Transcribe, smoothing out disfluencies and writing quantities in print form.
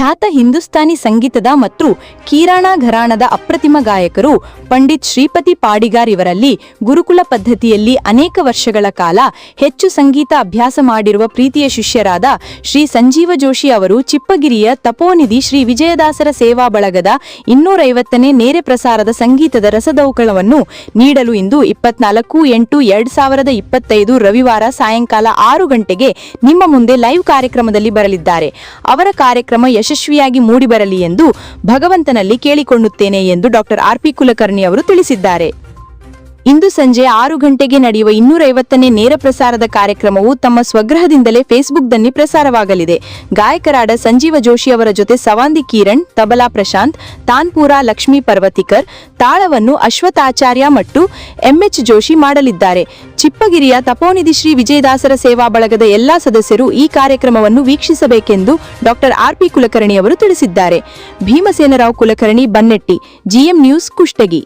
ಖ್ಯಾತ ಹಿಂದೂಸ್ತಾನಿ ಸಂಗೀತದ ಮತ್ತು ಕೀರಾಣ ಘರಾಣದ ಅಪ್ರತಿಮ ಗಾಯಕರು ಪಂಡಿತ್ ಶ್ರೀಪತಿ ಪಾಡಿಗಾರ್ ಇವರಲ್ಲಿ ಗುರುಕುಲ ಪದ್ಧತಿಯಲ್ಲಿ ಅನೇಕ ವರ್ಷಗಳ ಕಾಲ ಹೆಚ್ಚು ಸಂಗೀತ ಅಭ್ಯಾಸ ಮಾಡಿರುವ ಪ್ರೀತಿಯ ಶಿಷ್ಯರಾದ ಶ್ರೀ ಸಂಜೀವ ಜೋಶಿ ಅವರು ಚಿಪ್ಪಗಿರಿಯ ತಪೋನಿಧಿ ಶ್ರೀ ವಿಜಯದಾಸರ ಸೇವಾ ಬಳಗದ 250ನೇ ನೇರ ಪ್ರಸಾರದ ಸಂಗೀತದ ರಸದೌಕಳವನ್ನು ನೀಡಲು ಇಂದು 24/8/2025 ರವಿವಾರ ಸಾಯಂಕಾಲ 6 ಗಂಟೆಗೆ ನಿಮ್ಮ ಮುಂದೆ ಲೈವ್ ಕಾರ್ಯಕ್ರಮದಲ್ಲಿ ಬರಲಿದ್ದಾರೆ. ಅವರ ಕಾರ್ಯಕ್ರಮ ಯಶಸ್ವಿಯಾಗಿ ಮೂಡಿಬರಲಿ ಎಂದು ಭಗವಂತನಲ್ಲಿ ಕೇಳಿಕೊಳ್ಳುತ್ತೇನೆ ಎಂದು ಡಾಕ್ಟರ್ ಆರ್.ಪಿ. ಕುಲಕರ್ಣಿ ಅವರು ತಿಳಿಸಿದ್ದಾರೆ. ಇಂದು ಸಂಜೆ 6 ಗಂಟೆಗೆ ನಡೆಯುವ 250ನೇ ನೇರ ಪ್ರಸಾರದ ಕಾರ್ಯಕ್ರಮವು ತಮ್ಮ ಸ್ವಗೃಹದಿಂದಲೇ ಫೇಸ್ಬುಕ್ನಲ್ಲಿ ಪ್ರಸಾರವಾಗಲಿದೆ. ಗಾಯಕರಾದ ಸಂಜೀವ ಜೋಶಿ ಅವರ ಜೊತೆ ಸವಾಂದಿ ಕಿರಣ್, ತಬಲಾ ಪ್ರಶಾಂತ್, ತಾನ್ಪುರ ಲಕ್ಷ್ಮೀ ಪರ್ವತಿಕರ್, ತಾಳವನ್ನು ಅಶ್ವಥಾಚಾರ್ಯ ಮತ್ತು ಎಂಎಚ್ ಜೋಶಿ ಮಾಡಲಿದ್ದಾರೆ. ಚಿಪ್ಪಗಿರಿಯ ತಪೋನಿಧಿ ಶ್ರೀ ವಿಜಯದಾಸರ ಸೇವಾ ಬಳಗದ ಎಲ್ಲಾ ಸದಸ್ಯರು ಈ ಕಾರ್ಯಕ್ರಮವನ್ನು ವೀಕ್ಷಿಸಬೇಕೆಂದು ಡಾಕ್ಟರ್ ಆರ್.ಪಿ. ಕುಲಕರ್ಣಿ ಅವರು ತಿಳಿಸಿದ್ದಾರೆ. Bhimsenrao Kulkarni, ಬನ್ನೆಟ್ಟಿ, GM news, Kushtagi.